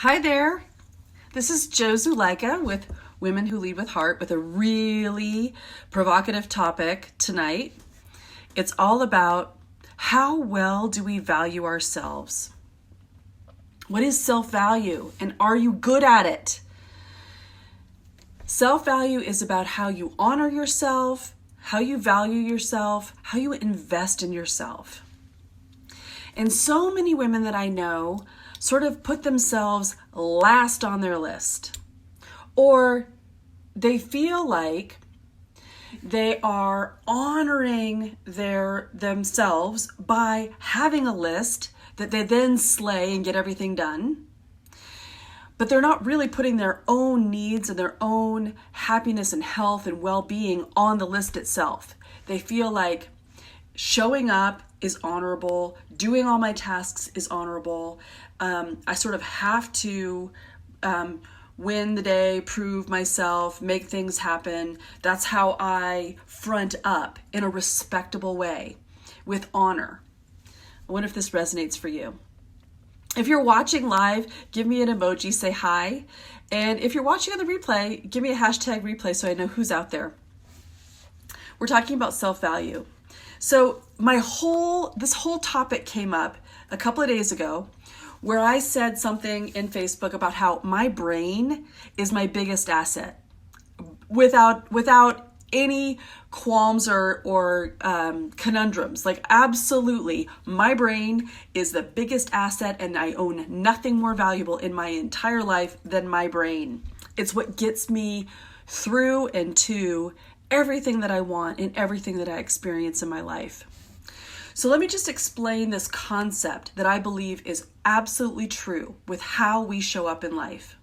Hi there. This is Jo Zulaika with Women Who Lead with Heart with a really provocative topic tonight. It's all about how well do we value ourselves? What is self-value and are you good at it? Self-value is about how you honor yourself, how you value yourself, how you invest in yourself. And so many women that I know sort of put themselves last on their list, or they feel like they are honoring themselves by having a list that they then slay and get everything done, but they're not really putting their own needs and their own happiness and health and well-being on the list itself. They feel like showing up is honorable, doing all my tasks is honorable. I sort of have to win the day, prove myself, make things happen. That's how I front up in a respectable way with honor. I wonder if this resonates for you. If you're watching live, give me an emoji, say hi. And if you're watching on the replay, give me a hashtag replay so I know who's out there. We're talking about self-value. So this whole topic came up a couple of days ago where I said something in Facebook about how my brain is my biggest asset without any qualms or conundrums. Like, absolutely, my brain is the biggest asset and I own nothing more valuable in my entire life than my brain. It's what gets me through and to everything that I want and everything that I experience in my life. So let me just explain this concept that I believe is absolutely true with how we show up in life.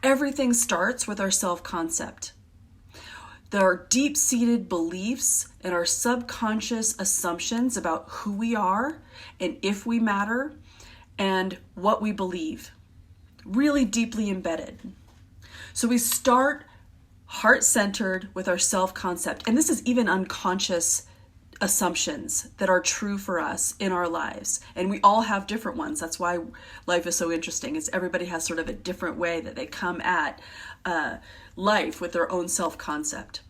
Everything starts with our self-concept. There are deep-seated beliefs and our subconscious assumptions about who we are and if we matter and what we believe. Really deeply embedded. So we start heart-centered with our self-concept. And this is even unconscious assumptions that are true for us in our lives. And we all have different ones. That's why life is so interesting. Is everybody has sort of a different way that they come at life with their own self-concept.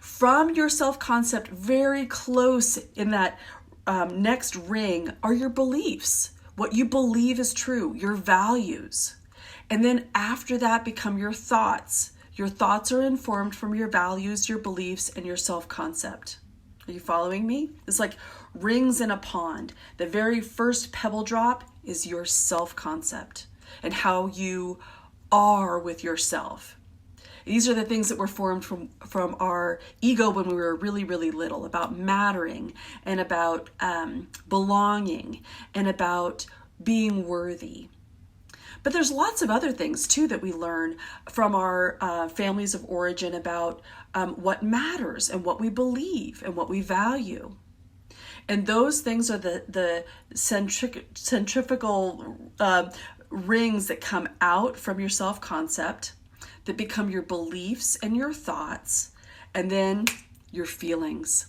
From your self-concept, very close in that next ring are your beliefs. What you believe is true, your values. And then after that become your thoughts. Your thoughts are informed from your values, your beliefs, and your self-concept. Are you following me? It's like rings in a pond. The very first pebble drop is your self-concept and how you are with yourself. These are the things that were formed from our ego when we were really, really little, about mattering and about belonging and about being worthy. But there's lots of other things too that we learn from our families of origin about what matters and what we believe and what we value. And those things are the centrifugal rings that come out from your self-concept that become your beliefs and your thoughts and then your feelings.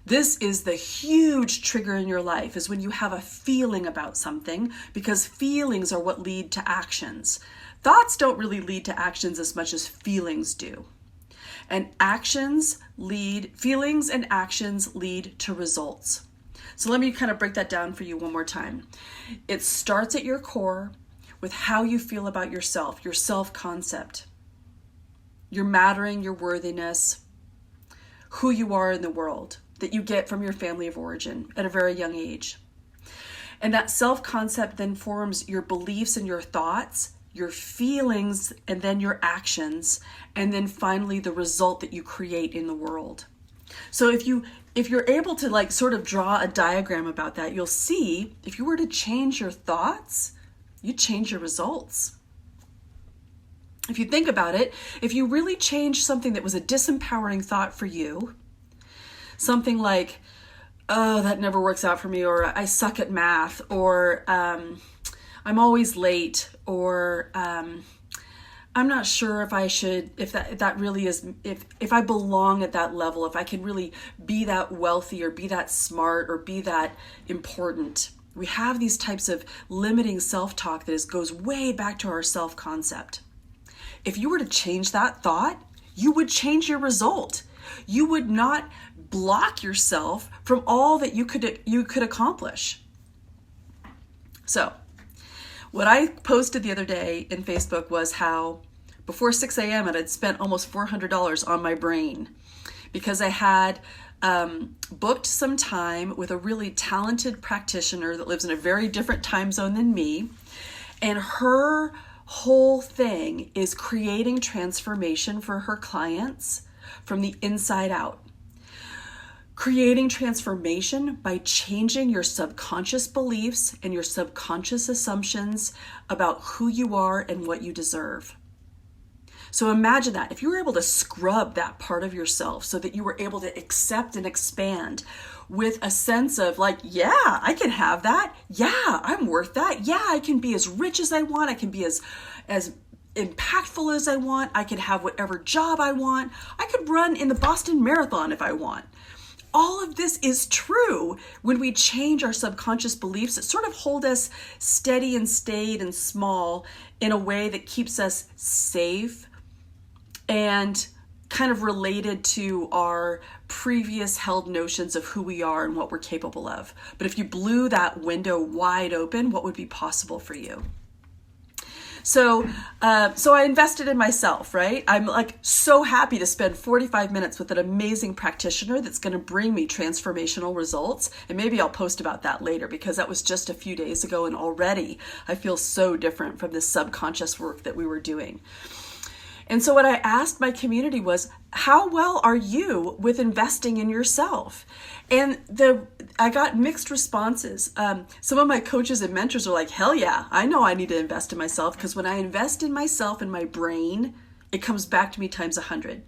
This is the huge trigger in your life, is when you have a feeling about something, because feelings are what lead to actions. Thoughts don't really lead to actions as much as feelings do. And feelings and actions lead to results. So let me kind of break that down for you one more time. It starts at your core with how you feel about yourself, your self-concept, your mattering, your worthiness, who you are in the world, that you get from your family of origin at a very young age. And that self-concept then forms your beliefs and your thoughts, your feelings, and then your actions, and then finally the result that you create in the world. So if you're able to like sort of draw a diagram about that, you'll see if you were to change your thoughts, you change your results. If you think about it, if you really change something that was a disempowering thought for you, something like, oh, that never works out for me, or I suck at math, or I'm always late, or I'm not sure if I should, if that really is, if I belong at that level, if I can really be that wealthy or be that smart or be that important. We have these types of limiting self-talk that goes way back to our self-concept. If you were to change that thought, you would change your result. You would not block yourself from all that you could accomplish. So, what I posted the other day in Facebook was how before 6 a.m. I'd spent almost $400 on my brain because I had booked some time with a really talented practitioner that lives in a very different time zone than me. And her whole thing is creating transformation for her clients from the inside out. Creating transformation by changing your subconscious beliefs and your subconscious assumptions about who you are and what you deserve. So imagine that if you were able to scrub that part of yourself so that you were able to accept and expand with a sense of like, yeah, I can have that. Yeah, I'm worth that. Yeah, I can be as rich as I want. I can be as impactful as I want. I can have whatever job I want. I could run in the Boston Marathon if I want. All of this is true when we change our subconscious beliefs that sort of hold us steady and staid and small in a way that keeps us safe and kind of related to our previous held notions of who we are and what we're capable of. But if you blew that window wide open, what would be possible for you? So I invested in myself, right? I'm like so happy to spend 45 minutes with an amazing practitioner that's going to bring me transformational results. And maybe I'll post about that later because that was just a few days ago and already I feel so different from the subconscious work that we were doing. And so what I asked my community was, how well are you with investing in yourself? And I got mixed responses. Some of my coaches and mentors are like, hell yeah, I know I need to invest in myself because when I invest in myself and my brain, it comes back to me times 100.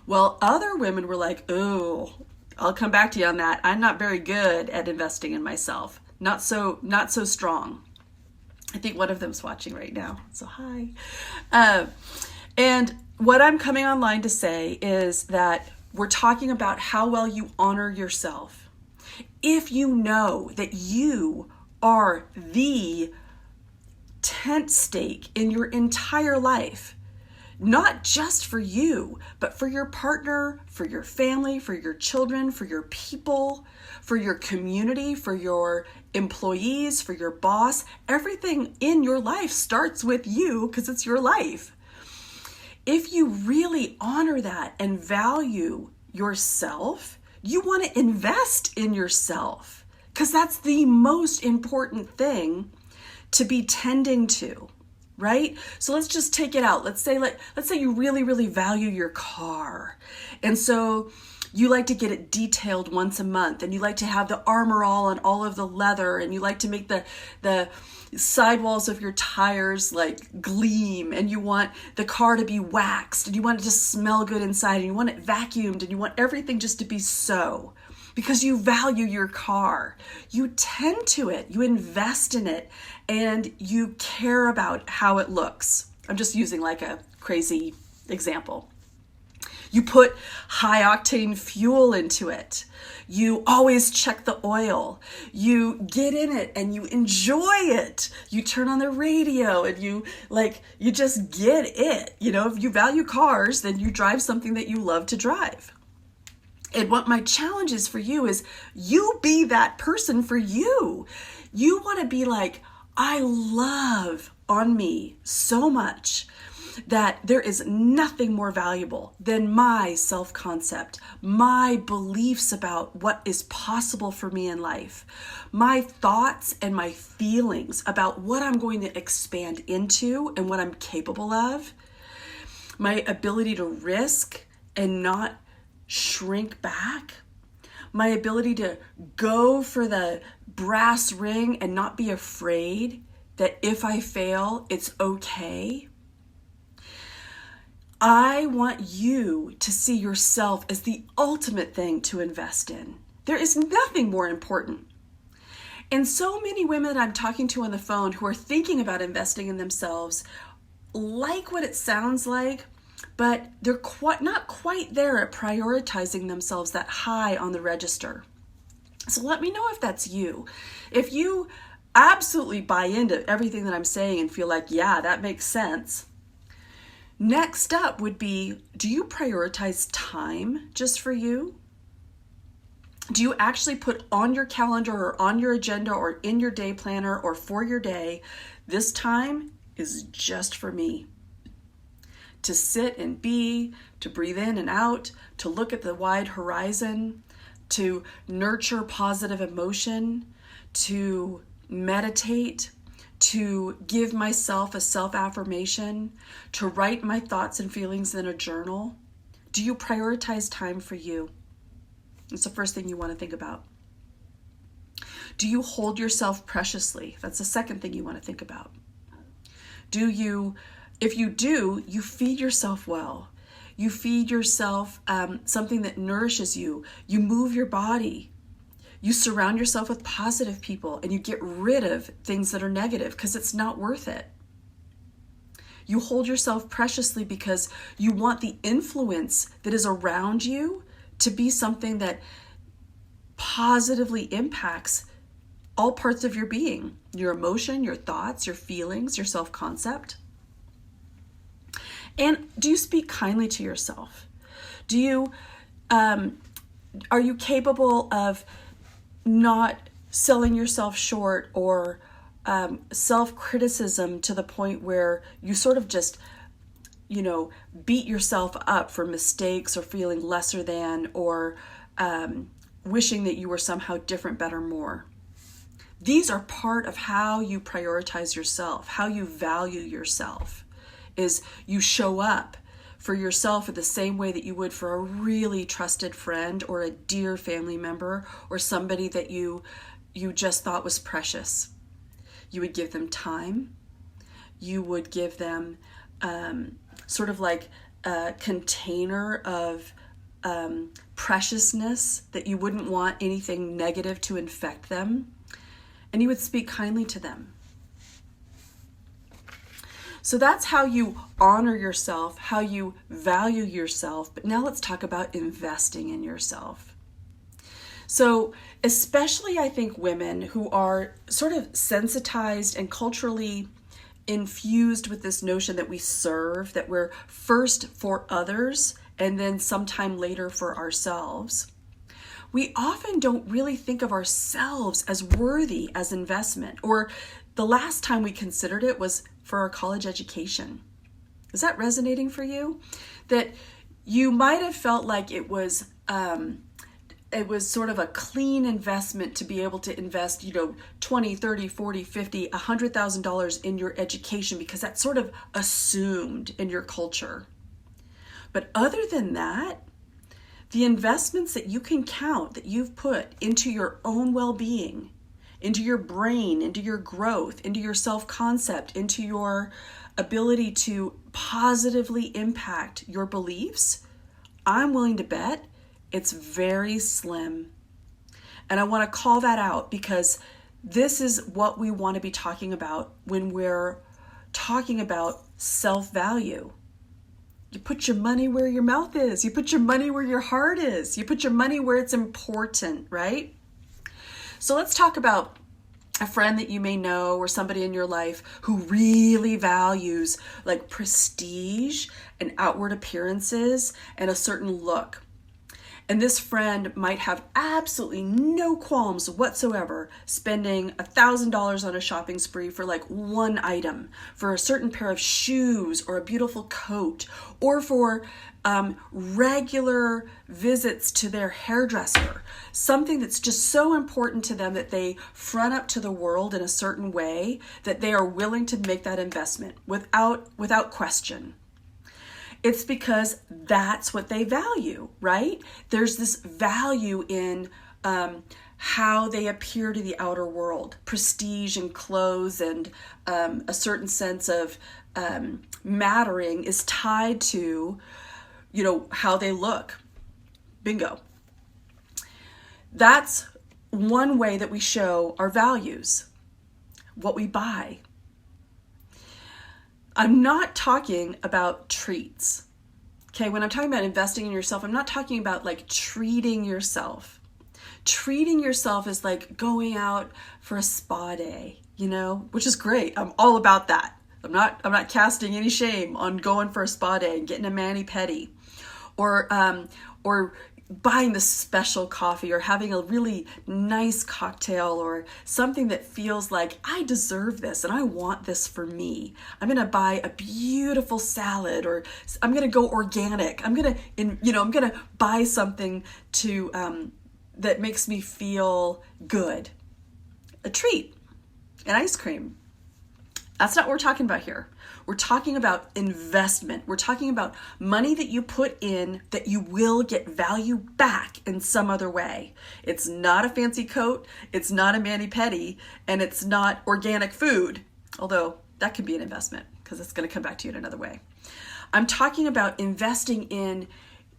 Well, other women were like, oh, I'll come back to you on that. I'm not very good at investing in myself. Not so strong. I think one of them's watching right now. So hi. And what I'm coming online to say is that we're talking about how well you honor yourself. If you know that you are the tent stake in your entire life, not just for you, but for your partner, for your family, for your children, for your people, for your community, for your employees, for your boss, everything in your life starts with you because it's your life. If you really honor that and value yourself, you want to invest in yourself because that's the most important thing to be tending to, right? So let's just take it out. Let's say you really, really value your car. And so you like to get it detailed once a month and you like to have the Armor All and all of the leather and you like to make the sidewalls of your tires like gleam and you want the car to be waxed and you want it to smell good inside and you want it vacuumed and you want everything just to be so because you value your car. You tend to it, you invest in it, and you care about how it looks. I'm just using like a crazy example. You put high octane fuel into it. You always check the oil. You get in it and you enjoy it. You turn on the radio and you just get it. You know, if you value cars, then you drive something that you love to drive. And what my challenge is for you is you be that person for you. You want to be like, I love on me so much that there is nothing more valuable than my self-concept, my beliefs about what is possible for me in life, my thoughts and my feelings about what I'm going to expand into and what I'm capable of, my ability to risk and not shrink back, my ability to go for the brass ring and not be afraid that if I fail, it's okay. I want you to see yourself as the ultimate thing to invest in. There is nothing more important. And so many women that I'm talking to on the phone who are thinking about investing in themselves like what it sounds like, but they're not quite there at prioritizing themselves that high on the register. So let me know if that's you. If you absolutely buy into everything that I'm saying and feel like, yeah, that makes sense. Next up would be, do you prioritize time just for you? Do you actually put on your calendar or on your agenda or in your day planner or for your day, this time is just for me? To sit and be, to breathe in and out, to look at the wide horizon, to nurture positive emotion, to meditate, to give myself a self-affirmation, to write my thoughts and feelings in a journal. Do you prioritize time for you? It's the first thing you want to think about. Do you hold yourself preciously? That's the second thing you want to think about. If you do, you feed yourself well. You feed yourself something that nourishes you. You move your body. You surround yourself with positive people and you get rid of things that are negative because it's not worth it. You hold yourself preciously because you want the influence that is around you to be something that positively impacts all parts of your being, your emotion, your thoughts, your feelings, your self-concept. And do you speak kindly to yourself? Are you capable of not selling yourself short or self-criticism to the point where you sort of just, beat yourself up for mistakes or feeling lesser than or wishing that you were somehow different, better, more? These are part of how you prioritize yourself, how you value yourself. Is you show up for yourself in the same way that you would for a really trusted friend or a dear family member or somebody that you just thought was precious. You would give them time. You would give them sort of like a container of preciousness that you wouldn't want anything negative to infect them. And you would speak kindly to them. So that's how you honor yourself, how you value yourself. But now let's talk about investing in yourself. So especially I think women who are sort of sensitized and culturally infused with this notion that we serve, that we're first for others and then sometime later for ourselves. We often don't really think of ourselves as worthy as investment, or the last time we considered it was for our college education. Is that resonating for you? That you might have felt like it was sort of a clean investment to be able to invest, $20, $30, $40, $50, $100,000 in your education because that's sort of assumed in your culture. But other than that, the investments that you can count that you've put into your own well-being, into your brain, into your growth, into your self-concept, into your ability to positively impact your beliefs, I'm willing to bet it's very slim. And I want to call that out because this is what we want to be talking about when we're talking about self-value. You put your money where your mouth is. You put your money where your heart is. You put your money where it's important, right? So let's talk about a friend that you may know or somebody in your life who really values like prestige and outward appearances and a certain look. And this friend might have absolutely no qualms whatsoever spending $1,000 on a shopping spree for like one item, for a certain pair of shoes or a beautiful coat, or for regular visits to their hairdresser, something that's just so important to them that they front up to the world in a certain way that they are willing to make that investment without question. It's because that's what they value, right? There's this value in how they appear to the outer world, prestige and clothes and a certain sense of mattering is tied to, how they look. Bingo. That's one way that we show our values, what we buy. I'm not talking about treats. Okay, when I'm talking about investing in yourself, I'm not talking about like treating yourself. treating yourself is like going out for a spa day, which is great. I'm all about that. I'm not casting any shame on going for a spa day and getting a mani-pedi, or buying the special coffee, or having a really nice cocktail, or something that feels like I deserve this and I want this for me. I'm going to buy a beautiful salad, or I'm going to go organic. I'm going to buy something that makes me feel good. A treat, an ice cream. That's not what we're talking about here. We're talking about investment. We're talking about money that you put in that you will get value back in some other way. It's not a fancy coat, it's not a mani-pedi, and it's not organic food, although that can be an investment because it's going to come back to you in another way. I'm talking about investing in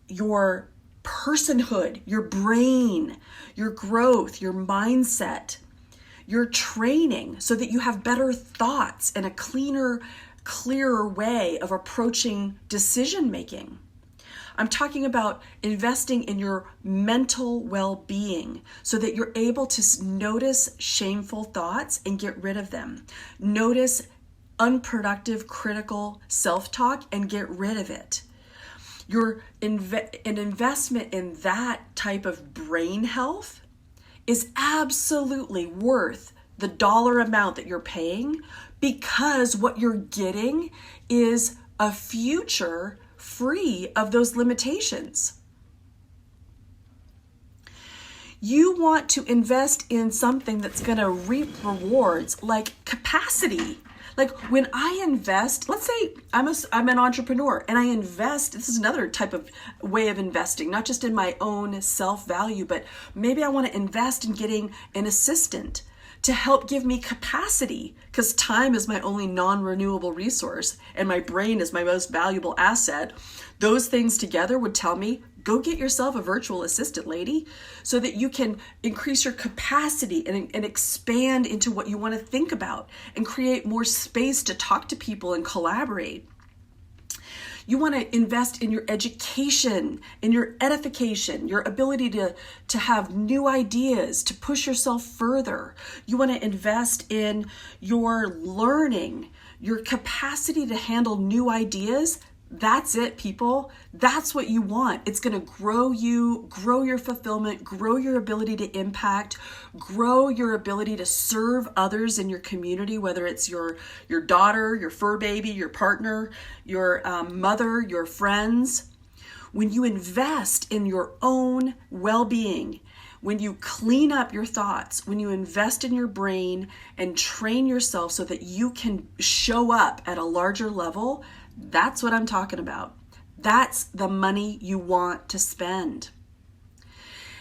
your personhood, your brain, your growth, your mindset, your training, so that you have better thoughts and a clearer way of approaching decision making. I'm talking about investing in your mental well-being so that you're able to notice shameful thoughts and get rid of them. Notice unproductive, critical self-talk and get rid of it. An investment in that type of brain health is absolutely worth the dollar amount that you're paying, because what you're getting is a future free of those limitations. You want to invest in something that's going to reap rewards like capacity. Like when I invest, let's say I'm an entrepreneur and I invest, this is another type of way of investing, not just in my own self-value, but maybe I want to invest in getting an assistant to help give me capacity, because time is my only non-renewable resource and my brain is my most valuable asset. Those things together would tell me, go get yourself a virtual assistant, lady, so that you can increase your capacity and expand into what you want to think about and create more space to talk to people and collaborate. You want to invest in your education, in your edification, your ability to have new ideas, to push yourself further. You want to invest in your learning, your capacity to handle new ideas. That's it, people. That's what you want. It's going to grow you, grow your fulfillment, grow your ability to impact, grow your ability to serve others in your community, whether it's your daughter, your fur baby, your partner, your mother, your friends. When you invest in your own well-being, when you clean up your thoughts, when you invest in your brain and train yourself so that you can show up at a larger level, that's what I'm talking about. That's the money you want to spend.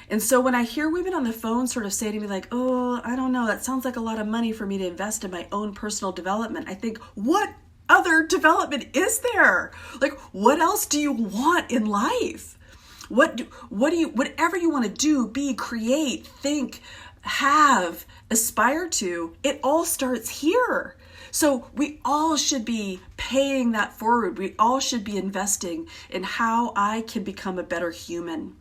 And so when I hear women on the phone sort of say to me like, oh, I don't know, that sounds like a lot of money for me to invest in my own personal development, I think, what other development is there? Like, what else do you want in life? Whatever you want to do, be, create, think, have, aspire to, it all starts here. So we all should be paying that forward. We all should be investing in how I can become a better human.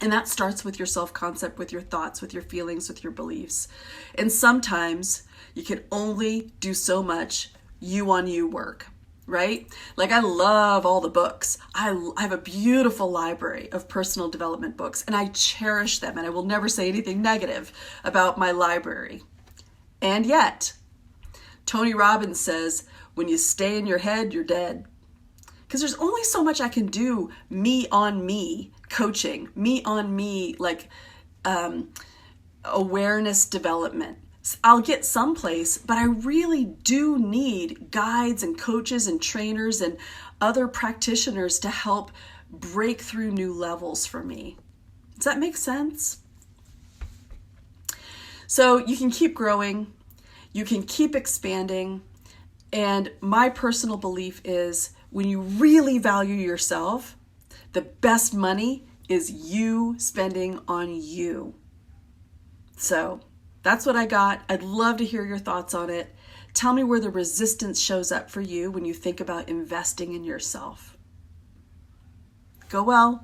And that starts with your self-concept, with your thoughts, with your feelings, with your beliefs. And sometimes you can only do so much you-on-you work, right? Like I love all the books. I have a beautiful library of personal development books and I cherish them and I will never say anything negative about my library. And yet, Tony Robbins says, when you stay in your head, you're dead. Because there's only so much I can do me on me coaching, me on me like awareness development. I'll get someplace, but I really do need guides and coaches and trainers and other practitioners to help break through new levels for me. Does that make sense? So you can keep growing. You can keep expanding. And my personal belief is when you really value yourself, the best money is you spending on you. So that's what I got. I'd love to hear your thoughts on it. Tell me where the resistance shows up for you when you think about investing in yourself. Go well.